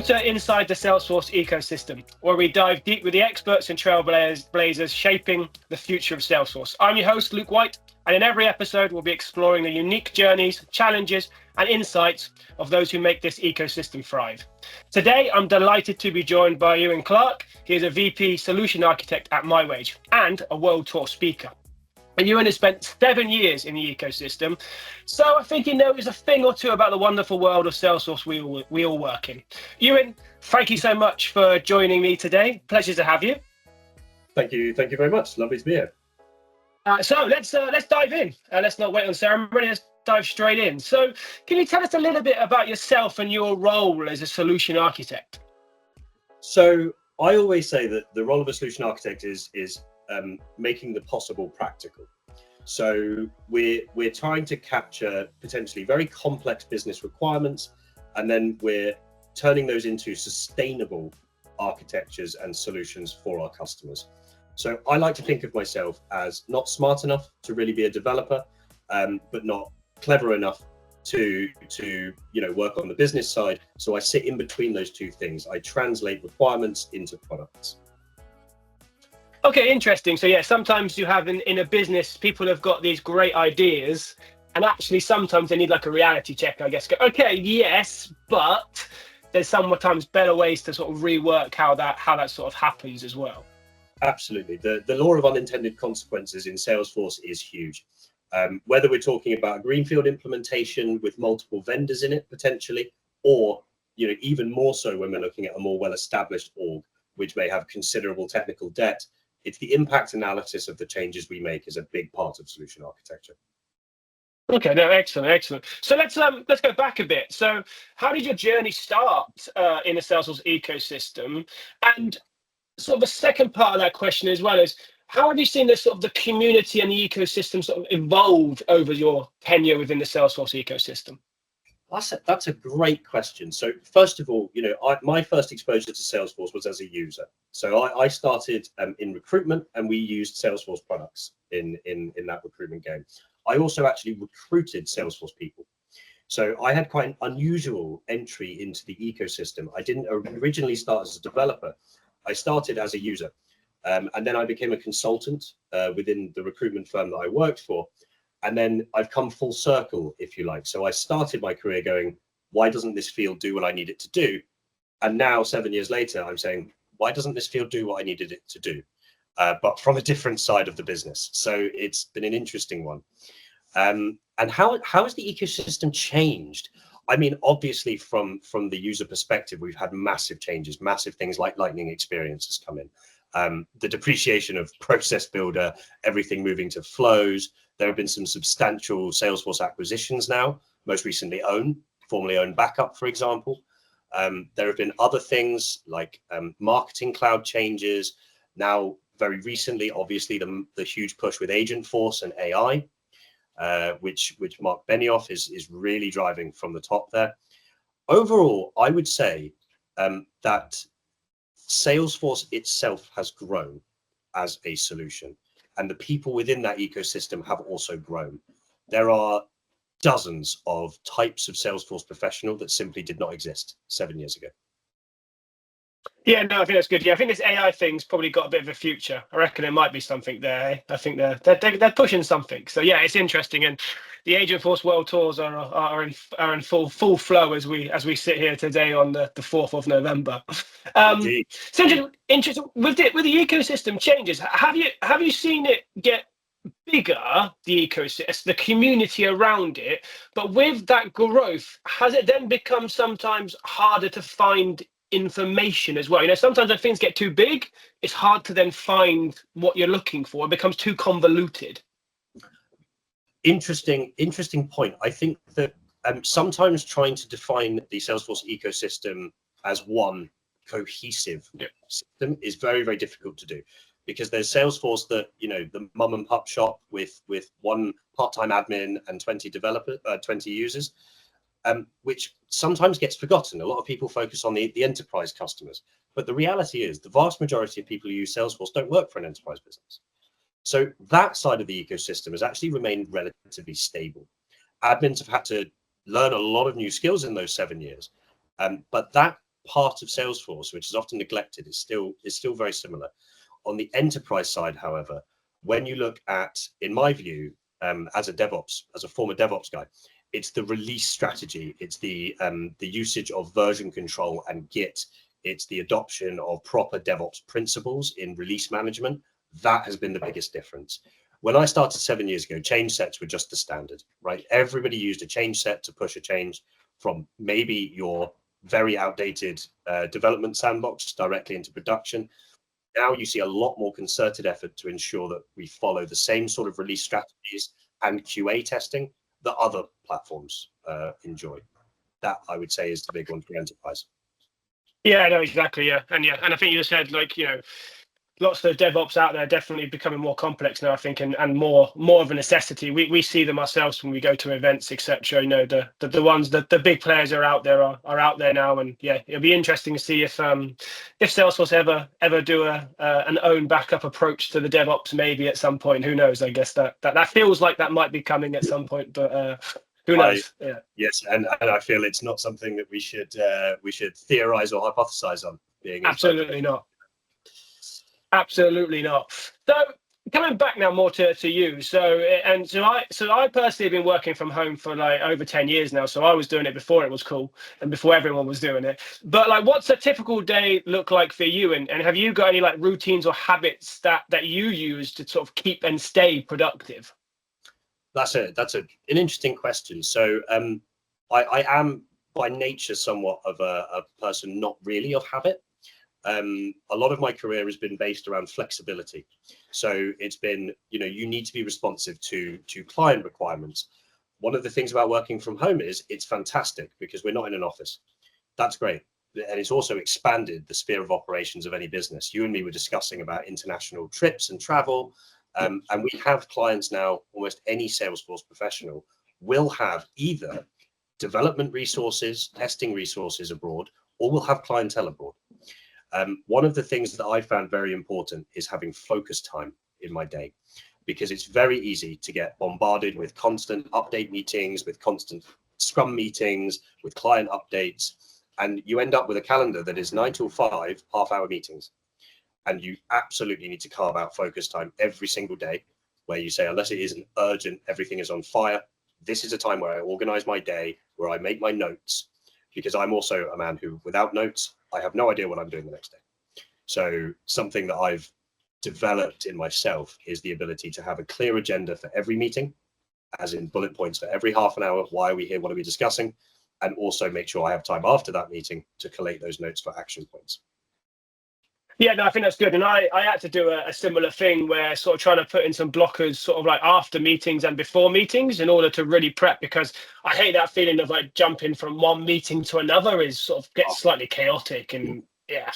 to Inside the Salesforce Ecosystem, where we dive deep with the experts and trailblazers shaping the future of Salesforce. I'm your host, Luke White, and in every episode, we'll be exploring the unique journeys, challenges, and insights of those who make this ecosystem thrive. Today, I'm delighted to be joined by Ewen Clark. He is a VP Solution Architect at mywage and a World Tour speaker. And Ewen has spent 7 years in the ecosystem, so I think he knows a thing or two about the wonderful world of Salesforce we all work in. Ewen, thank you so much for joining me today. Pleasure to have you. Thank you very much. Lovely to be here. So let's dive in. Let's not wait on ceremony. Let's dive straight in. So, can you tell us a little bit about yourself and your role as a solution architect? So, I always say that the role of a solution architect is making the possible practical. So we're trying to capture potentially very complex business requirements, and then we're turning those into sustainable architectures and solutions for our customers. So I like to think of myself as not smart enough to really be a developer, but not clever enough to work on the business side. So I sit in between those two things. I translate requirements into products. Okay, interesting. So yeah, sometimes you have in a business, people have got these great ideas, and actually sometimes they need like a reality check, I guess. Okay, yes, but there's sometimes better ways to sort of rework how that sort of happens as well. Absolutely. The law of unintended consequences in Salesforce is huge. Whether we're talking about a greenfield implementation with multiple vendors in it potentially, or even more so when we're looking at a more well-established org, which may have considerable technical debt. It's the impact analysis of the changes we make is a big part of solution architecture. Okay, no, excellent. So let's go back a bit. So how did your journey start in the Salesforce ecosystem? And sort of the second part of that question as well is, how have you seen the community and the ecosystem sort of evolve over your tenure within the Salesforce ecosystem? That's a great question. So first of all, my first exposure to Salesforce was as a user. So I started in recruitment, and we used Salesforce products in that recruitment game. I also actually recruited Salesforce people. So I had quite an unusual entry into the ecosystem. I didn't originally start as a developer. I started as a user, and then I became a consultant within the recruitment firm that I worked for. And then I've come full circle, if you like. So I started my career going, why doesn't this field do what I need it to do? And now 7 years later, I'm saying, why doesn't this field do what I needed it to do? But from a different side of the business. So it's been an interesting one. And how has the ecosystem changed? I mean, obviously, from the user perspective, we've had massive changes, massive things like Lightning Experience has come in. The depreciation of Process Builder, everything moving to flows. There have been some substantial Salesforce acquisitions now, most recently formerly owned Backup, for example. There have been other things like marketing cloud changes. Now, very recently, obviously, the huge push with Agentforce and AI, which Mark Benioff is really driving from the top there. Overall, I would say that Salesforce itself has grown as a solution, and the people within that ecosystem have also grown. There are dozens of types of Salesforce professional that simply did not exist 7 years ago. Yeah, no, I think that's good. Yeah, I think this AI thing's probably got a bit of a future. I reckon there might be something there. I think they're pushing something. So yeah, it's interesting. And the Agentforce World Tours are in full flow as we sit here today on the 4th of November. So interesting with the ecosystem changes. Have you seen it get bigger, the ecosystem, the community around it? But with that growth, has it then become sometimes harder to find information as well? Sometimes when things get too big, it's hard to then find what you're looking for. It becomes too convoluted. Interesting point. I think that sometimes trying to define the Salesforce ecosystem as one cohesive system is very, very difficult to do, because there's Salesforce that, the mum and pup shop with one part-time admin and 20 users. Which sometimes gets forgotten. A lot of people focus on the enterprise customers, but the reality is the vast majority of people who use Salesforce don't work for an enterprise business. So that side of the ecosystem has actually remained relatively stable. Admins have had to learn a lot of new skills in those 7 years, but that part of Salesforce, which is often neglected, is still very similar. On the enterprise side, however, when you look at, in my view, as a former DevOps guy, it's the release strategy, it's the usage of version control and Git, it's the adoption of proper DevOps principles in release management. That has been the biggest difference. When I started 7 years ago, change sets were just the standard, right? Everybody used a change set to push a change from maybe your very outdated development sandbox directly into production. Now you see a lot more concerted effort to ensure that we follow the same sort of release strategies and QA testing that other platforms enjoy. That, I would say, is the big one for enterprise. Yeah, no, exactly. Yeah, and I think you just said, like, lots of the DevOps out there definitely becoming more complex now, I think, and more of a necessity. We see them ourselves when we go to events, etc. The ones that the big players are out there are out there now, and yeah, it'll be interesting to see if Salesforce ever do an own backup approach to the DevOps, maybe at some point. Who knows? I guess that feels like that might be coming at some point, but who knows? Yeah. Yes, and I feel it's not something that we should theorize or hypothesize on. Absolutely not. Absolutely not. So coming back now more to you. So I personally have been working from home for like over 10 years now. So I was doing it before it was cool and before everyone was doing it. But like, what's a typical day look like for you? And have you got any like routines or habits that you use to sort of keep and stay productive? That's an interesting question. So I am by nature somewhat of a person not really of habit. A lot of my career has been based around flexibility. So it's been, you need to be responsive to client requirements. One of the things about working from home is it's fantastic because we're not in an office. That's great. And it's also expanded the sphere of operations of any business. You and me were discussing about international trips and travel. And we have clients now, almost any Salesforce professional will have either development resources, testing resources abroad, or will have clientele abroad. One of the things that I found very important is having focus time in my day, because it's very easy to get bombarded with constant update meetings, with constant scrum meetings, with client updates, and you end up with a calendar that is 9 till 5 half-hour meetings. And you absolutely need to carve out focus time every single day where you say, unless it isn't urgent, everything is on fire. This is a time where I organize my day, where I make my notes, because I'm also a man who, without notes, I have no idea what I'm doing the next day. So something that I've developed in myself is the ability to have a clear agenda for every meeting, as in bullet points for every half an hour. Why are we here? What are we discussing? And also make sure I have time after that meeting to collate those notes for action points. Yeah, no, I think that's good. And I had to do a similar thing where sort of trying to put in some blockers sort of like after meetings and before meetings in order to really prep, because I hate that feeling of like jumping from one meeting to another is sort of gets slightly chaotic. And yeah.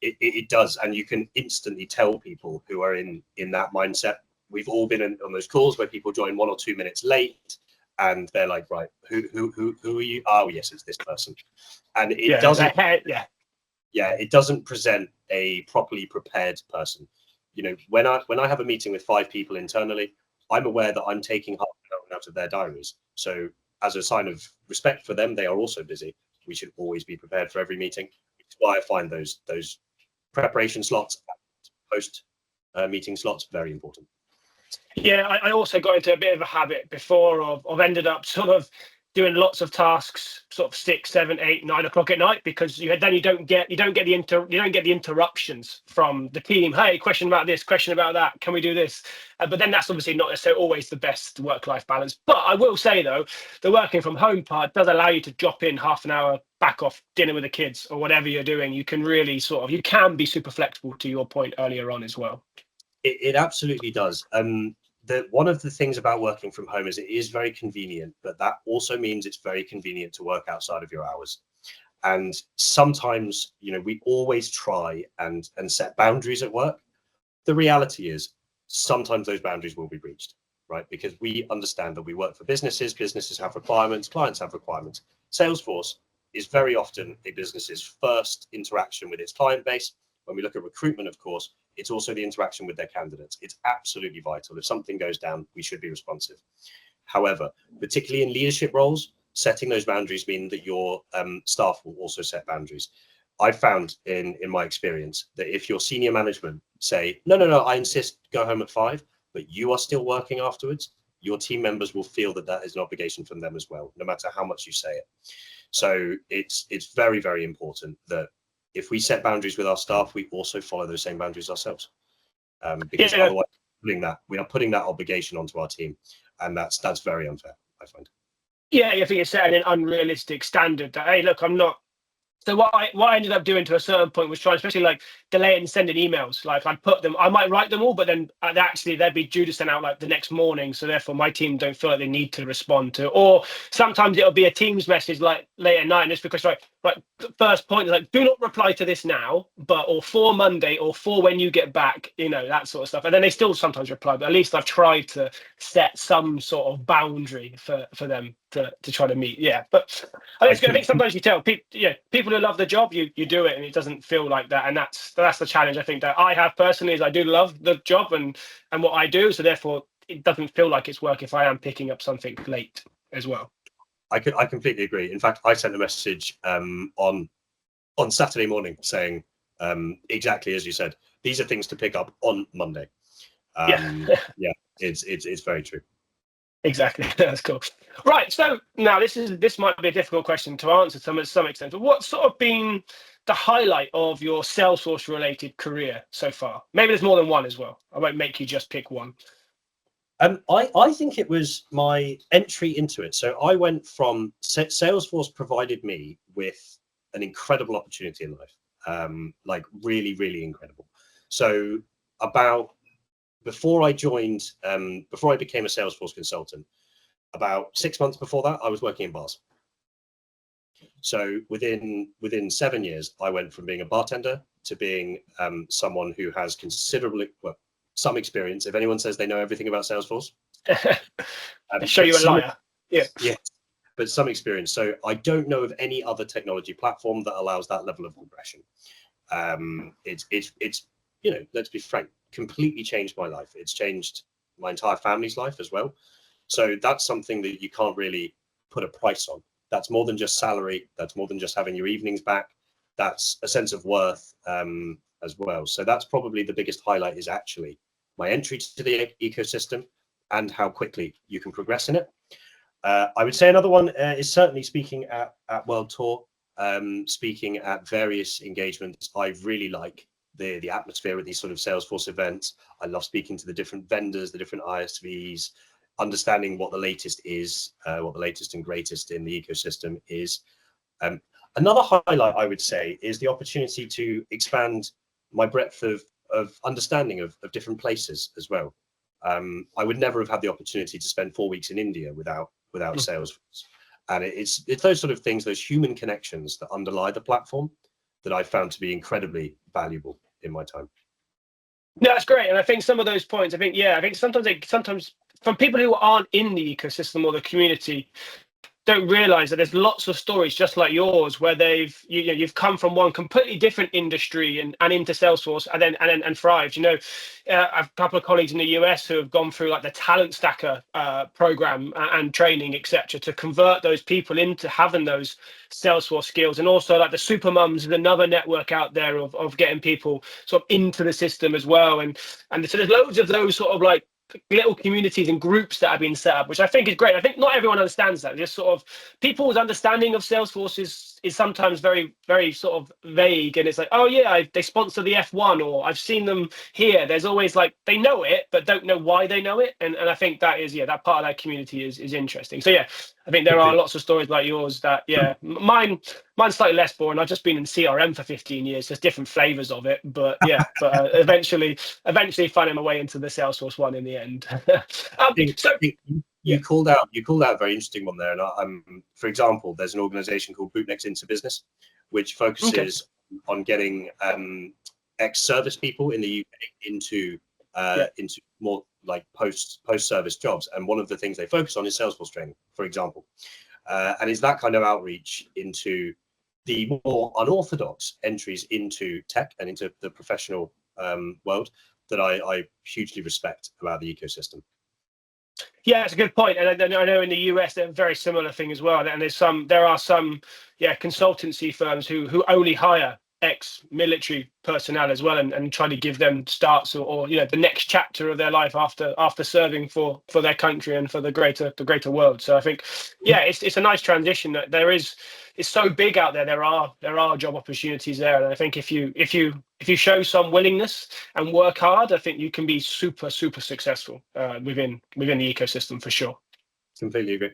It does. And you can instantly tell people who are in that mindset. We've all been on those calls where people join 1 or 2 minutes late and they're like, right, who are you? Oh, yes, it's this person. And it doesn't. Yeah, it doesn't present a properly prepared person. When I have a meeting with 5 people internally, I'm aware that I'm taking half an hour out of their diaries. So as a sign of respect for them, they are also busy. We should always be prepared for every meeting. It's why I find those preparation slots, post meeting slots, very important. Yeah, I also got into a bit of a habit before of ended up sort of doing lots of tasks sort of 6, 7, 8, 9 o'clock at night, because you don't get the interruptions from the team. Hey, question about this, question about that, can we do this? But then that's obviously not necessarily always the best work-life balance. But I will say though, the working from home part does allow you to drop in half an hour back off dinner with the kids or whatever you're doing. You can really you can be super flexible, to your point earlier on as well. It absolutely does. One of the things about working from home is it is very convenient, but that also means it's very convenient to work outside of your hours. And sometimes, we always try and set boundaries at work. The reality is sometimes those boundaries will be breached, right? Because we understand that we work for businesses have requirements, clients have requirements. Salesforce is very often a business's first interaction with its client base. When we look at recruitment, of course, it's also the interaction with their candidates. It's absolutely vital. If something goes down, we should be responsive. However, particularly in leadership roles, setting those boundaries mean that your staff will also set boundaries. I've found in my experience that if your senior management say, no, I insist, go home at 5, but you are still working afterwards, your team members will feel that that is an obligation from them as well, no matter how much you say it. So it's very, very important that if we set boundaries with our staff, we also follow those same boundaries ourselves. Because otherwise we are putting that obligation onto our team, and that's very unfair, I find. Yeah, I think you're setting an unrealistic standard that, hey, look, I'm not. So what I ended up doing to a certain point was trying, especially like delaying sending emails. Like I'd put them, I might write them all, but then actually they'd be due to send out like the next morning. So therefore my team don't feel like they need to respond to. Or sometimes it'll be a Teams message like late at night, and it's because right, the first point is like, do not reply to this now, or for Monday, or for when you get back, that sort of stuff. And then they still sometimes reply, but at least I've tried to set some sort of boundary for them to try to meet. Yeah, but I think sometimes you tell people, people who love the job, you do it, and it doesn't feel like that. And that's the challenge I think that I have personally, is I do love the job and what I do, so therefore it doesn't feel like it's work if I am picking up something late as well. I completely agree. In fact, I sent a message on Saturday morning saying exactly as you said. These are things to pick up on Monday. Yeah, it's very true. Exactly. That's cool. Right. So now this might be a difficult question to answer to some extent, but what's sort of been the highlight of your Salesforce related career so far? Maybe there's more than one as well. I won't make you just pick one. I think it was my entry into it. So I went from Salesforce provided me with an incredible opportunity in life, like really, really incredible. So before I joined, before I became a Salesforce consultant, about 6 months before that, I was working in bars. So within 7 years, I went from being a bartender to being someone who has some experience. If anyone says they know everything about Salesforce, they show you a liar. Yeah. But some experience. So I don't know of any other technology platform that allows that level of progression. It's let's be frank, completely changed my life. It's changed my entire family's life as well. So that's something that you can't really put a price on. That's more than just salary. That's more than just having your evenings back. That's a sense of worth as well. So that's probably the biggest highlight, is actually my entry to the ecosystem and how quickly you can progress in it. I would say another one is certainly speaking at World Tour, speaking at various engagements. I really like the atmosphere at these sort of Salesforce events. I love speaking to the different vendors, the different ISVs, understanding what the latest is, what the latest and greatest in the ecosystem is. Another highlight, I would say, is the opportunity to expand my breadth of understanding of different places as well. I would never have had the opportunity to spend 4 weeks in India without Salesforce. And it's those sort of things, those human connections that underlie the platform, that I found to be incredibly valuable in my time. No, that's great. And I think some of those points, I think sometimes from people who aren't in the ecosystem or the community, don't realize that there's lots of stories just like yours where you've come from one completely different industry and into Salesforce and thrived. I have a couple of colleagues in the US who have gone through like the talent stacker program and training, etc., to convert those people into having those Salesforce skills. And also like the super mums is another network out there of getting people sort of into the system as well. And so there's loads of those sort of like little communities and groups that have been set up, which I think is great. I think not everyone understands that. Just sort of people's understanding of Salesforce is sometimes very, very sort of vague, and it's like, oh yeah, they sponsor the F1, or I've seen them here. There's always like they know it but don't know why they know it, and I think that is that part of that community is interesting. So yeah, I think there are lots of stories like yours that mine's slightly less boring. I've just been in CRM for 15 years. There's different flavors of it, but eventually finding my way into the Salesforce one in the end. You called out a very interesting one there, and for example, there's an organization called Bootnext Into Business, which focuses on getting ex-service people in the UK into more like post-service jobs, and one of the things they focus on is Salesforce training, for example, and it's that kind of outreach into the more unorthodox entries into tech and into the professional world that I hugely respect about the ecosystem. Yeah, it's a good point. And I know in the US they're a very similar thing as well. And there are some consultancy firms who only hire ex-military personnel as well, and try to give them starts or the next chapter of their life after serving for their country and for the greater world. So I think it's a nice transition. That it's so big out there. There are job opportunities there, and I think if you show some willingness and work hard, I think you can be super successful within the ecosystem for sure. Completely agree.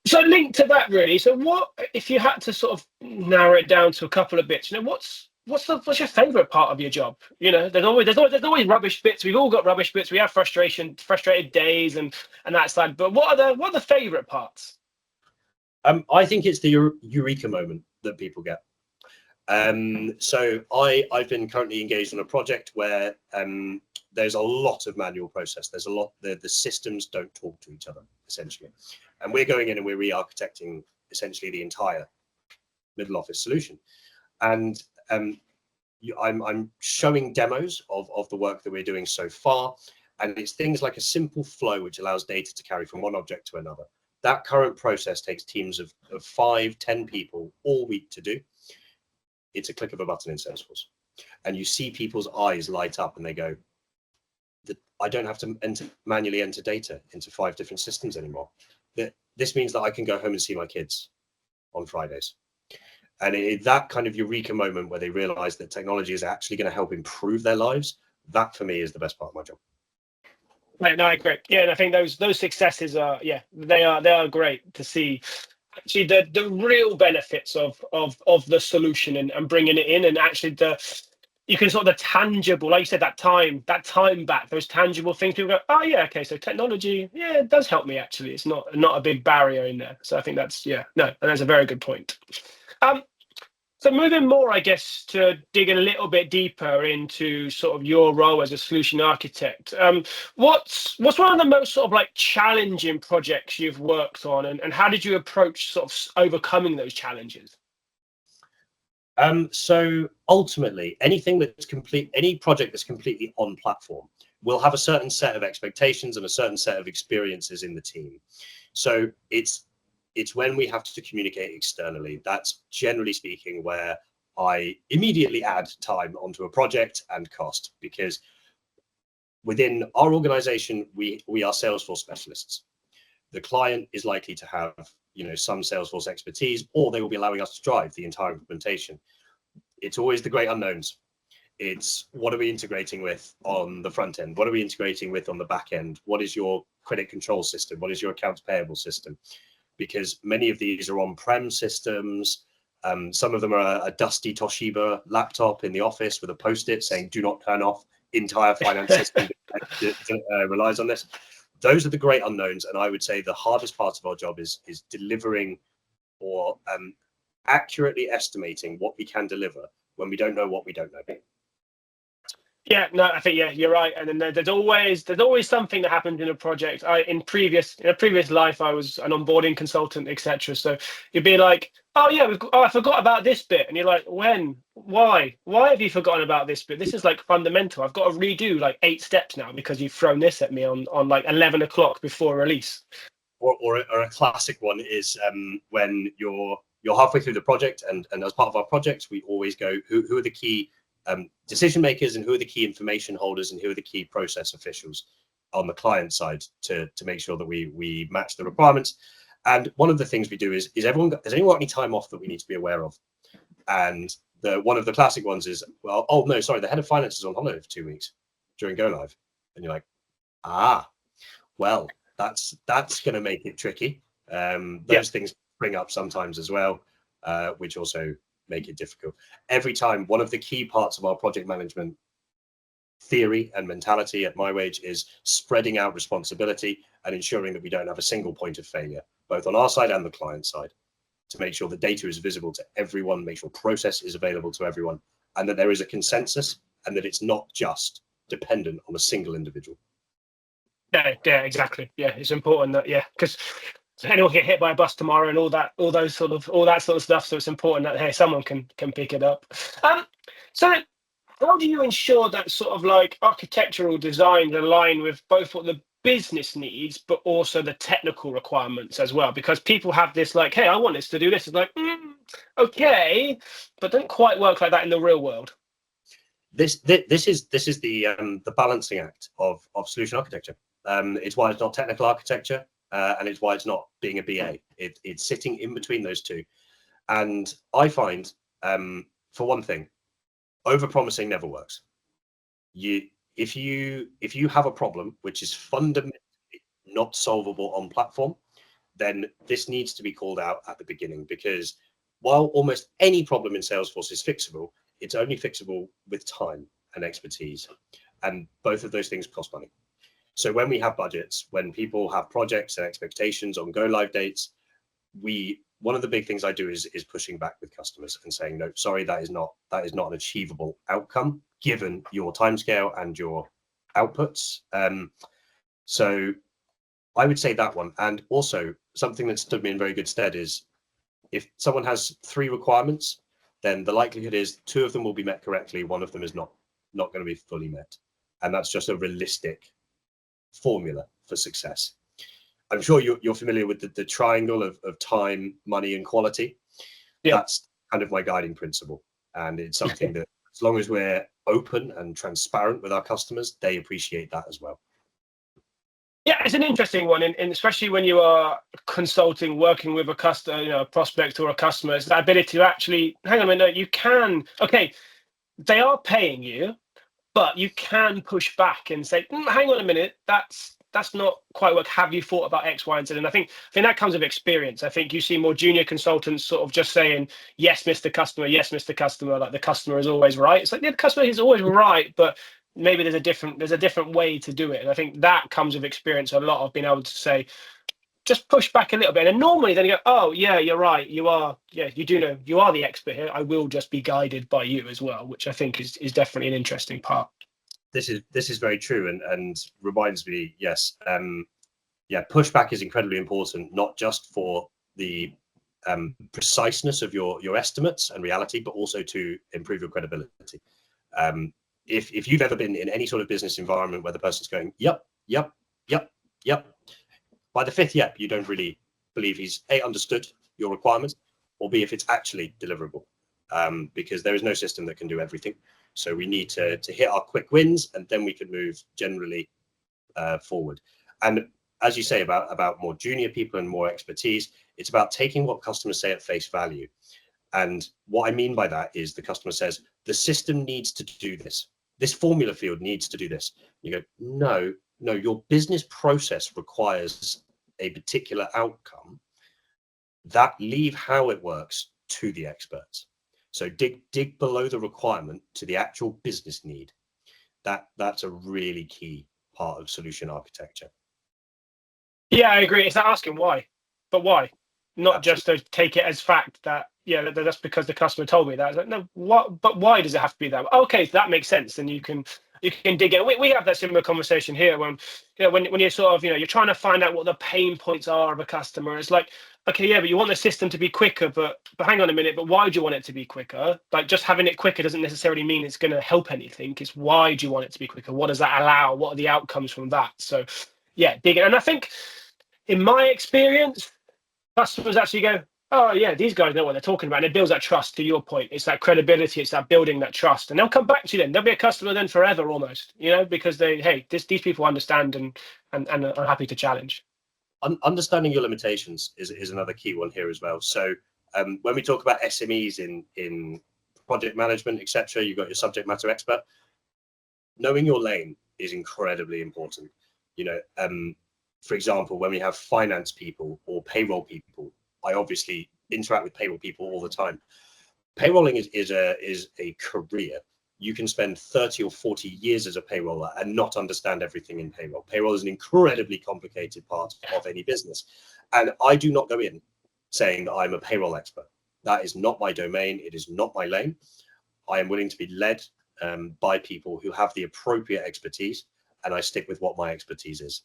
So linked to that, really. So what if you had to sort of narrow it down to a couple of bits? What's your favorite part of your job? There's always rubbish bits. We've all got rubbish bits. We have frustrated days and that side. But what are the favorite parts? I think it's the eureka moment that people get. So I've been currently engaged in a project where there's a lot of manual process. There's a lot, the systems don't talk to each other, essentially. And we're going in and we're re-architecting essentially the entire middle office solution. And I'm showing demos of the work that we're doing so far. And it's things like a simple flow which allows data to carry from one object to another. That current process takes teams of 5-10 people all week to do. It's a click of a button in Salesforce. And you see people's eyes light up and they go, I don't have to manually enter data into 5 different systems anymore. This means that I can go home and see my kids on Fridays. And that kind of eureka moment where they realize that technology is actually going to help improve their lives, that for me is the best part of my job. Right, no, I agree. Yeah, and I think those successes are they are great to see. Actually, the real benefits of the solution and bringing it in, and actually you can sort of the tangible, like you said, that time back, those tangible things. People go, oh yeah, okay, so technology, it does help me actually. It's not a big barrier in there. So I think that's and that's a very good point. So moving more, I guess, to dig a little bit deeper into sort of your role as a solution architect. What's one of the most sort of like challenging projects you've worked on, and how did you approach sort of overcoming those challenges? So ultimately, any project that's completely on platform will have a certain set of expectations and a certain set of experiences in the team. So it's when we have to communicate externally. That's generally speaking where I immediately add time onto a project and cost, because within our organization, we are Salesforce specialists. The client is likely to have some Salesforce expertise, or they will be allowing us to drive the entire implementation. It's always the great unknowns. It's what are we integrating with on the front end? What are we integrating with on the back end? What is your credit control system? What is your accounts payable system? Because many of these are on-prem systems. Some of them are a dusty Toshiba laptop in the office with a post-it saying, do not turn off, entire finance system relies on this. Those are the great unknowns. And I would say the hardest part of our job is delivering or accurately estimating what we can deliver when we don't know what we don't know. Yeah, no, I think you're right. And then there's always something that happens in a project. In a previous life, I was an onboarding consultant, etc. So you'd be like, oh yeah, I forgot about this bit, and you're like, when, why have you forgotten about this bit? This is like fundamental. I've got to redo like 8 steps now because you've thrown this at me on like 11 o'clock before release. Or a classic one is when you're halfway through the project, and as part of our project, we always go, who are the key decision makers, and who are the key information holders, and who are the key process officials on the client side to make sure that we match the requirements. And one of the things we do is has anyone got any time off that we need to be aware of? And one of the classic ones is, well, oh no, sorry, the head of finance is on holiday for 2 weeks during go live. And you're like, well, that's going to make it tricky. Those things bring up sometimes as well, which also make it difficult. Every time, one of the key parts of our project management theory and mentality at mywage is spreading out responsibility and ensuring that we don't have a single point of failure, both on our side and the client side, to make sure the data is visible to everyone, make sure process is available to everyone, and that there is a consensus, and that it's not just dependent on a single individual. Yeah, exactly. Yeah, it's important that because anyone can get hit by a bus tomorrow and all that sort of stuff. So it's important that someone can pick it up. So how do you ensure that sort of like architectural design align with both what the business needs, but also the technical requirements as well, because people have this like, hey, I want this to do this. It's like, okay, but don't quite work like that in the real world. This is the balancing act of solution architecture. It's why it's not technical architecture, and it's why it's not being a BA. It's sitting in between those two. And I find, for one thing, over-promising never works. If you have a problem which is fundamentally not solvable on platform, then this needs to be called out at the beginning, because while almost any problem in Salesforce is fixable, it's only fixable with time and expertise. And both of those things cost money. So when we have budgets, when people have projects and expectations on go live dates, one of the big things I do is pushing back with customers and saying, no, sorry, that is not an achievable outcome given your timescale and your outputs. So I would say that one. And also something that stood me in very good stead is, if someone has 3 requirements, then the likelihood is 2 of them will be met correctly, 1 of them is not going to be fully met. And that's just a realistic formula for success. I'm sure you're familiar with the triangle of time, money, and quality. Yeah. That's kind of my guiding principle. And it's something that, as long as we're open and transparent with our customers, they appreciate that as well. Yeah, it's an interesting one, and especially when you are consulting, working with a customer, a prospect or a customer, it's that ability to actually, hang on a minute, you can, okay, they are paying you, but you can push back and say, hang on a minute, that's not quite work. Have you thought about X, Y, and Z? And I think that comes with experience. I think you see more junior consultants sort of just saying, yes, Mr. Customer, yes, Mr. Customer, like the customer is always right. It's like, yeah, the customer is always right, but maybe there's a different way to do it. And I think that comes with experience, a lot of being able to say, just push back a little bit. And normally then you go, oh yeah, you're right. You are, yeah, you do know, you are the expert here. I will just be guided by you as well, which I think is definitely an interesting part. This is very true, and reminds me, yes, yeah, pushback is incredibly important, not just for the preciseness of your estimates and reality, but also to improve your credibility. If you've ever been in any sort of business environment where the person's going, yep, yep, yep, yep, by the 5th yep, you don't really believe he's A, understood your requirements, or B, if it's actually deliverable, because there is no system that can do everything. So we need to hit our quick wins, and then we can move generally forward. And as you say about more junior people and more expertise, it's about taking what customers say at face value. And what I mean by that is, the customer says, the system needs to do this. This formula field needs to do this. You go, no, your business process requires a particular outcome. That, leave how it works to the experts. So dig below the requirement to the actual business need. That's a really key part of solution architecture. Yeah, I agree. It's asking why, but why? Not just to take it as fact that, yeah, that's because the customer told me that. It's like, no, what? But why does it have to be that? Okay, that makes sense. Then you can dig in. We have that similar conversation here when, when you're sort of, you're trying to find out what the pain points are of a customer. It's like, okay, yeah, but you want the system to be quicker, but hang on a minute, but why do you want it to be quicker? Like, just having it quicker doesn't necessarily mean it's going to help anything. It's why do you want it to be quicker? What does that allow? What are the outcomes from that? So yeah, dig in. And I think, in my experience, customers actually go, oh yeah, these guys know what they're talking about. And it builds that trust. To your point, it's that credibility, it's that building that trust, and they'll come back to you then. They'll be a customer then forever almost, because these people understand and are happy to challenge. Understanding your limitations is another key one here as well. So when we talk about SMEs in project management, etc., you've got your subject matter expert. Knowing your lane is incredibly important. For example, when we have finance people or payroll people, I obviously interact with payroll people all the time. Payrolling is a career. You can spend 30 or 40 years as a payroller and not understand everything in payroll. Payroll is an incredibly complicated part of any business. And I do not go in saying that I'm a payroll expert. That is not my domain. It is not my lane. I am willing to be led by people who have the appropriate expertise, and I stick with what my expertise is.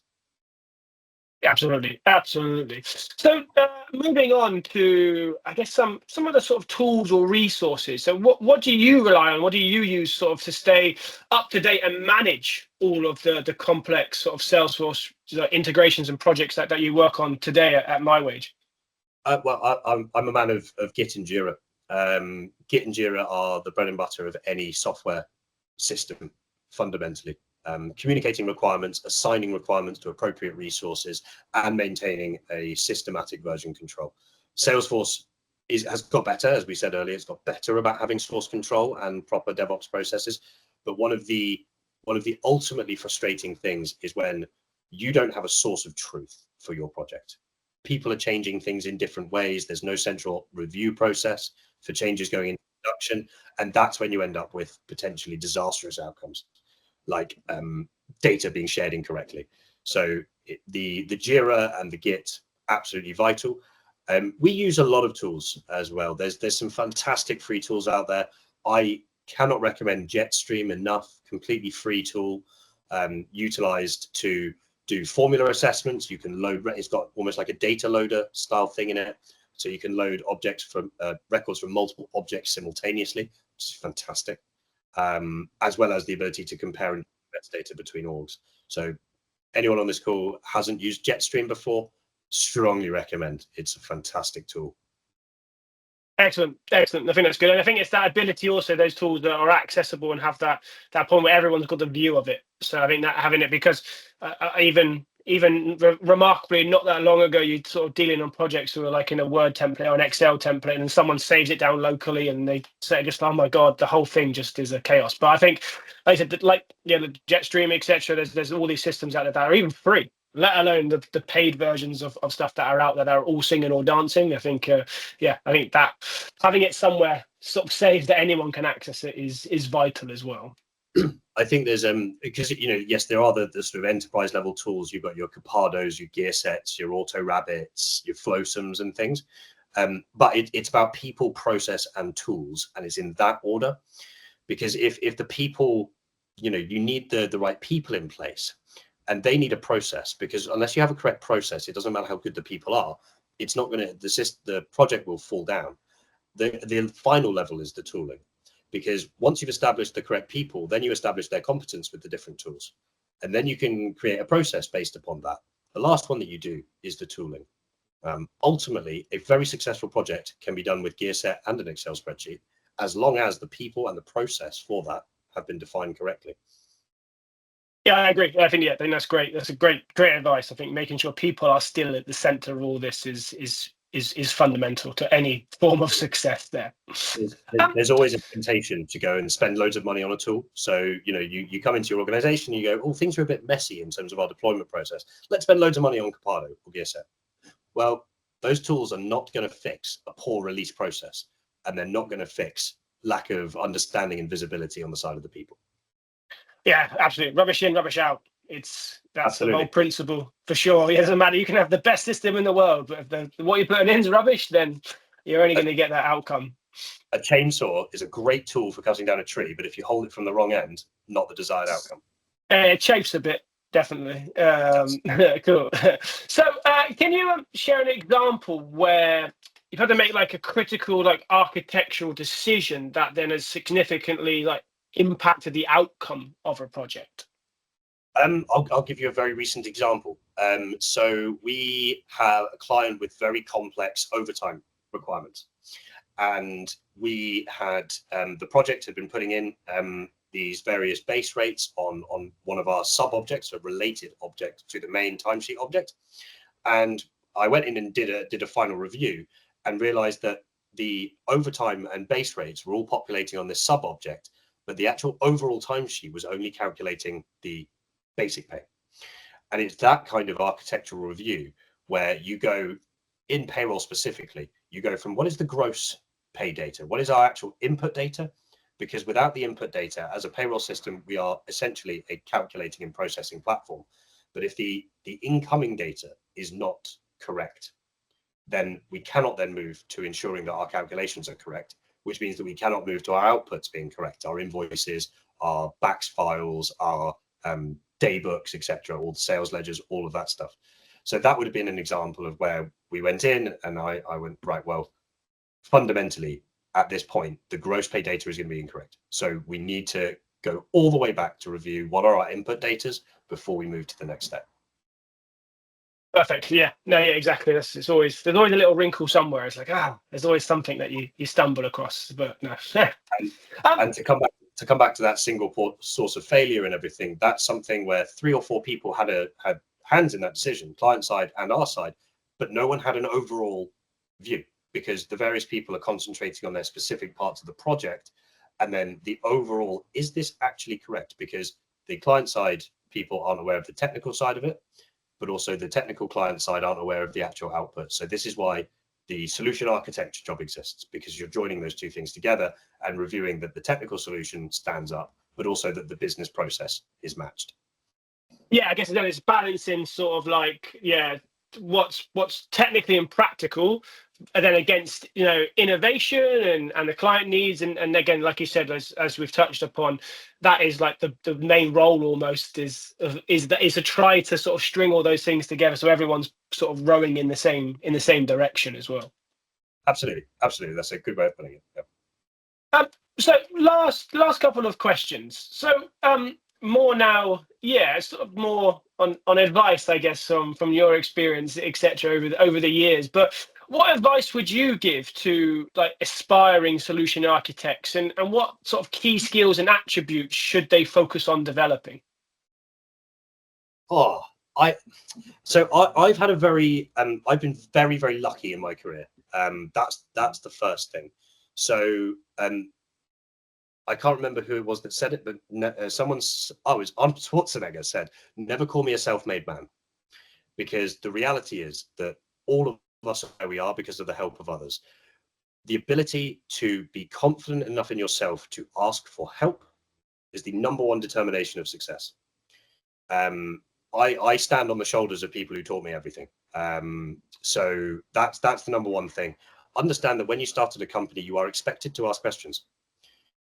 Absolutely, absolutely. So moving on to, I guess, some of the sort of tools or resources. So what do you rely on? What do you use sort of to stay up to date and manage all of the complex sort of Salesforce integrations and projects that you work on today at mywage? I'm a man of Git and Jira. Git and Jira are the bread and butter of any software system, fundamentally. Communicating requirements, assigning requirements to appropriate resources, and maintaining a systematic version control. Salesforce has got better, as we said earlier. It's got better about having source control and proper DevOps processes. But one of the ultimately frustrating things is when you don't have a source of truth for your project. People are changing things in different ways. There's no central review process for changes going into production, and that's when you end up with potentially disastrous outcomes, like data being shared incorrectly. So the Jira and the Git, absolutely vital. We use a lot of tools as well. There's some fantastic free tools out there. I cannot recommend Jetstream enough. Completely free tool, utilized to do formula assessments. You can load, it's got almost like a data loader style thing in it. So you can load objects from records from multiple objects simultaneously, which is fantastic. As well as the ability to compare and data between orgs. So anyone on this call hasn't used Jetstream before, strongly recommend. It's a fantastic tool. Excellent, excellent. I think that's good, and I think it's that ability also, those tools that are accessible and have that point where everyone's got the view of it. So I think that having it, because even remarkably not that long ago, you sort of dealing on projects who are like in a Word template or an Excel template, and someone saves it down locally, and they say just, oh my god, the whole thing just is a chaos. But I think, like I said, like the Jetstream, etc. There's all these systems out there that are even free, let alone the paid versions of stuff that are out there that are all singing or dancing. I think, I think that having it somewhere sort of saved that anyone can access it is vital as well. I think there's because yes, there are the sort of enterprise level tools. You've got your Capados, your gear sets, your auto rabbits, your flowsums and things. But it's about people, process, and tools, and it's in that order. Because if the people, you need the right people in place, and they need a process, because unless you have a correct process, it doesn't matter how good the people are, it's not going to, the project will fall down. The final level is the tooling, because once you've established the correct people, then you establish their competence with the different tools, and then you can create a process based upon that. The last one that you do is the tooling. Ultimately, a very successful project can be done with GearSet and an Excel spreadsheet, as long as the people and the process for that have been defined correctly. Yeah, I agree. I think that's great. That's a great advice. I think making sure people are still at the center of all this is fundamental to any form of success there. There's always a temptation to go and spend loads of money on a tool. So you come into your organization, you go, oh, things are a bit messy in terms of our deployment process. Let's spend loads of money on Capado or GearSet. Well, those tools are not going to fix a poor release process, and they're not going to fix lack of understanding and visibility on the side of the people. Yeah, absolutely. Rubbish in, rubbish out. That's Absolutely. the whole principle for sure. It doesn't matter. You can have the best system in the world, but if what you're putting in is rubbish, then you're only going to get that outcome. A chainsaw is a great tool for cutting down a tree, but if you hold it from the wrong end, not the desired outcome. It chafes a bit, definitely. Cool. So can you share an example where you've had to make like a critical architectural decision that then has significantly impacted the outcome of a project? I'll give you a very recent example. So we have a client with very complex overtime requirements, and we had the project had been putting in these various base rates on one of our sub objects, a related object to the main timesheet object. And I went in and did a final review and realized that the overtime and base rates were all populating on this sub object, but the actual overall timesheet was only calculating the basic pay. And it's that kind of architectural review where you go in payroll specifically, you go from what is the gross pay data, what is our actual input data, because without the input data as a payroll system, we are essentially a calculating and processing platform. But if the incoming data is not correct, then we cannot then move to ensuring that our calculations are correct, which means that we cannot move to our outputs being correct, our invoices, our backs files, our day books, etc., all the sales ledgers, all of that stuff. So that would have been an example of where we went in and I went, right, well, fundamentally at this point, the gross pay data is going to be incorrect. So we need to go all the way back to review what are our input datas before we move to the next step. Perfect. Yeah. No. Yeah. Exactly. There's always a little wrinkle somewhere. It's like, there's always something that you stumble across. But no. And to come back to that single source of failure and everything, that's something where 3 or 4 people had hands in that decision, client side and our side, but no one had an overall view, because the various people are concentrating on their specific parts of the project, and then the overall, is this actually correct? Because the client side people aren't aware of the technical side of it, but also the technical client side aren't aware of the actual output. So this is why the solution architecture job exists, because you're joining those two things together and reviewing that the technical solution stands up, but also that the business process is matched. Yeah, I guess it's balancing sort of like, what's technically impractical, and then against innovation and the client needs, and again, like you said, as we've touched upon, that is like the main role almost is to try to sort of string all those things together so everyone's sort of rowing in the same direction as well. Absolutely, that's a good way of putting it. Yep. So last couple of questions. So more now, sort of more on advice, I guess, from your experience, etc. over the years. But what advice would you give to like aspiring solution architects, and what sort of key skills and attributes should they focus on developing? I've had a very I've been very, very lucky in my career. That's the first thing. So I can't remember who it was that said it, but it was Arnold Schwarzenegger said, "Never call me a self-made man," because the reality is that all of us are where we are because of the help of others. The ability to be confident enough in yourself to ask for help is the #1 determination of success. I stand on the shoulders of people who taught me everything. So that's the #1 thing. Understand that when you started a company, you are expected to ask questions.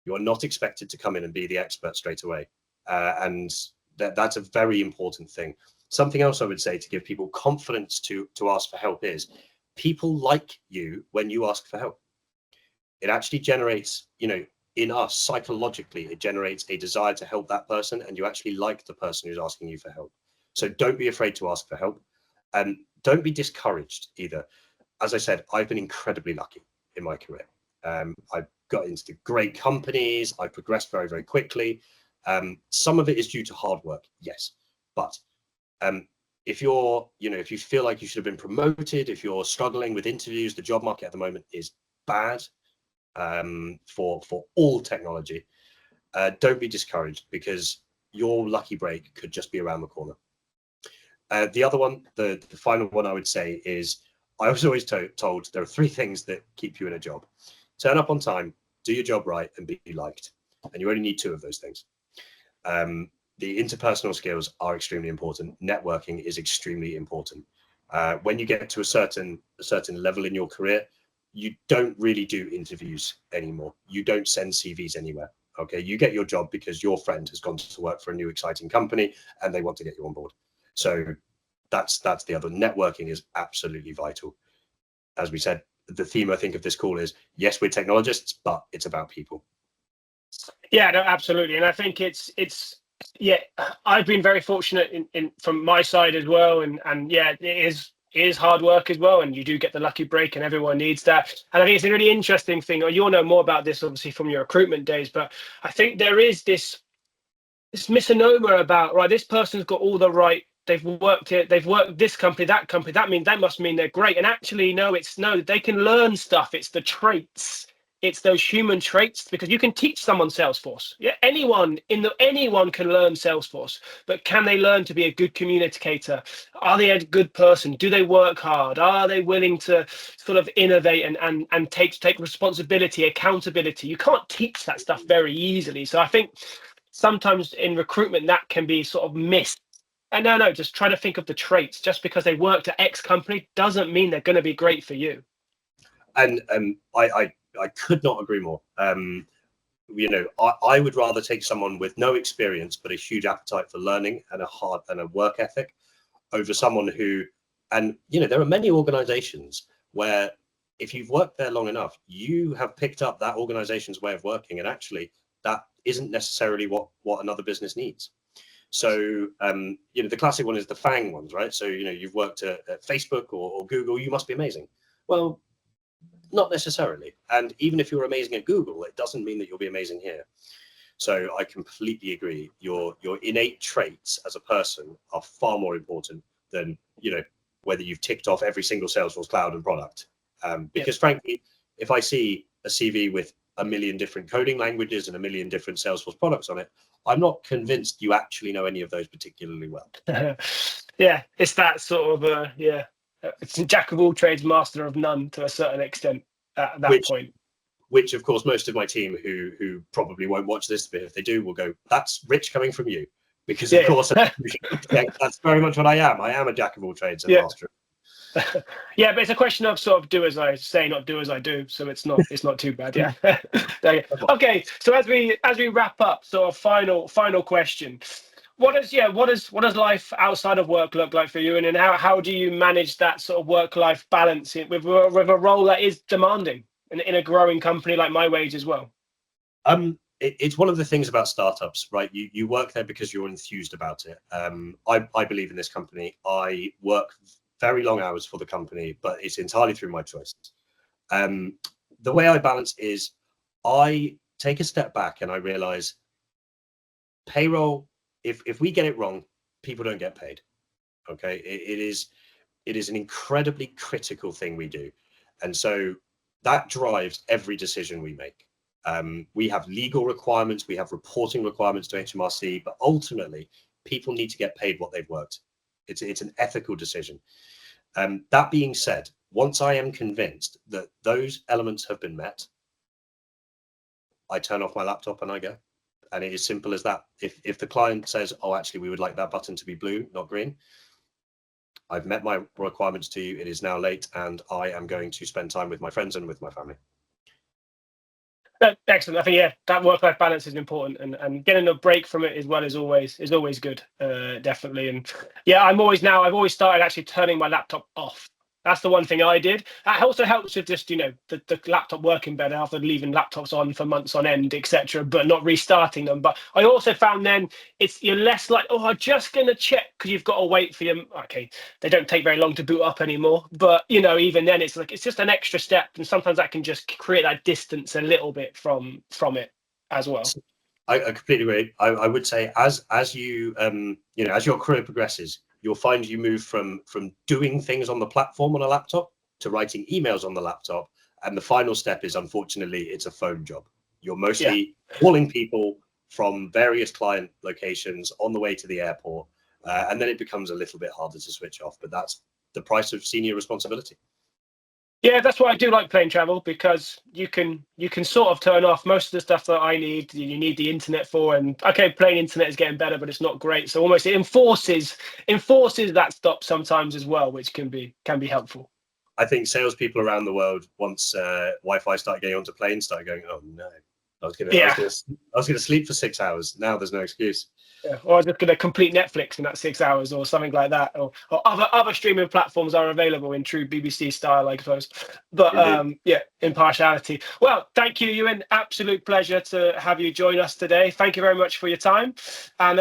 You are not expected to come in and be the expert straight away. And that's a very important thing. Something else I would say to give people confidence to ask for help is, people like you when you ask for help. It actually generates, in us psychologically, it generates a desire to help that person, and you actually like the person who's asking you for help. So don't be afraid to ask for help, and don't be discouraged either. As I said, I've been incredibly lucky in my career. I've got into great companies. I progressed very, very quickly. Some of it is due to hard work, yes, but if you feel like you should have been promoted, if you're struggling with interviews, the job market at the moment is bad for all technology. Don't be discouraged, because your lucky break could just be around the corner. The other one, the final one I would say is, I was always told there are 3 things that keep you in a job: turn up on time, do your job right, and be liked. And you only need 2 of those things. The interpersonal skills are extremely important. Networking is extremely important. When you get to a certain level in your career, you don't really do interviews anymore. You don't send CVs anywhere. Okay, you get your job because your friend has gone to work for a new exciting company and they want to get you on board. So that's the other. Networking is absolutely vital. As we said, the theme I think of this call is, yes, we're technologists, but it's about people. Yeah, no, absolutely. And I think it's I've been very fortunate in from my side as well, and it is hard work as well, and you do get the lucky break, and everyone needs that. And I think it's a really interesting thing, or you'll know more about this obviously from your recruitment days, but I think there is this misnomer about, right, this person's got all the right, they've worked this company, that must mean they're great. And actually no, they can learn stuff. It's the traits, it's those human traits, because you can teach someone Salesforce. Yeah, anyone can learn Salesforce, but can they learn to be a good communicator? Are they a good person? Do they work hard? Are they willing to sort of innovate and take responsibility, accountability? You can't teach that stuff very easily. So I think sometimes in recruitment that can be sort of missed. And no, just try to think of the traits. Just because they worked at X company doesn't mean they're going to be great for you. And I could not agree more. I would rather take someone with no experience but a huge appetite for learning and a work ethic over someone who And there are many organizations where if you've worked there long enough, you have picked up that organization's way of working, and actually that isn't necessarily what another business needs. So the classic one is the FANG ones, right? So you've worked at Facebook or Google, you must be amazing. Well, not necessarily. And even if you're amazing at Google, it doesn't mean that you'll be amazing here. So I completely agree. Your innate traits as a person are far more important than whether you've ticked off every single Salesforce cloud and product. Because frankly, if I see a CV with a million different coding languages and a million different Salesforce products on it, I'm not convinced you actually know any of those particularly well. Yeah, it's that sort of it's jack of all trades, master of none to a certain extent at that point. Which of course most of my team who probably won't watch this, but if they do, will go, "That's rich coming from you," because of course that's very much what I am. I am a jack of all trades and master. Yeah, but it's a question of sort of do as I say, not do as I do. So it's not too bad. Yeah. Okay. So as we wrap up, so a final question. What does life outside of work look like for you, and how do you manage that sort of work-life balance with a role that is demanding in a growing company like mywage as well? It's one of the things about startups, right? You work there because you're enthused about it. I believe in this company. I work very long hours for the company, but it's entirely through my choice. The way I balance is I take a step back and I realize payroll, if we get it wrong, people don't get paid. Okay. It is an incredibly critical thing we do. And so that drives every decision we make. We have legal requirements, we have reporting requirements to HMRC, but ultimately people need to get paid what they've worked. It's an ethical decision. That being said, once I am convinced that those elements have been met, I turn off my laptop and I go. And it is simple as that. If the client says, "Oh, actually, we would like that button to be blue, not green," I've met my requirements to you. It is now late, and I am going to spend time with my friends and with my family. Excellent. I think that work-life balance is important, and getting a break from it as well is always good, definitely. And I've always started actually turning my laptop off. That's the one thing I did. That also helps with just the laptop working better after leaving laptops on for months on end, etc., but not restarting them. But I also found then you're less like, oh, I'm just going to check, because you've got to wait for them. Okay, they don't take very long to boot up anymore, but even then it's just an extra step, and sometimes that can just create that distance a little bit from it as well. I completely agree. I would say as you as your career progresses, you'll find you move from doing things on the platform on a laptop to writing emails on the laptop. And the final step is, unfortunately, it's a phone job. You're mostly calling people from various client locations on the way to the airport. And then it becomes a little bit harder to switch off. But that's the price of senior responsibility. Yeah, that's why I do like plane travel, because you can sort of turn off most of the stuff that I need. You need the internet for, and okay, plane internet is getting better, but it's not great. So almost it enforces that stop sometimes as well, which can be helpful. I think salespeople around the world, once Wi-Fi started getting onto planes, started going, "Oh no, I was gonna sleep for 6 hours. Now there's no excuse." Yeah, or I'm just going to complete Netflix in that 6 hours or something like that, or other streaming platforms are available in true BBC style, I suppose. But impartiality. Well, thank you, Ewen. Absolute pleasure to have you join us today. Thank you very much for your time, and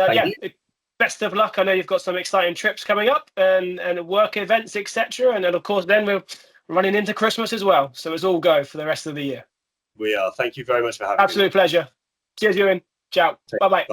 best of luck. I know you've got some exciting trips coming up and work events, etc. And then of course then we're running into Christmas as well. So it's all go for the rest of the year. We are. Thank you very much for having me. Absolute pleasure. Cheers, Ewen. Ciao. Bye bye.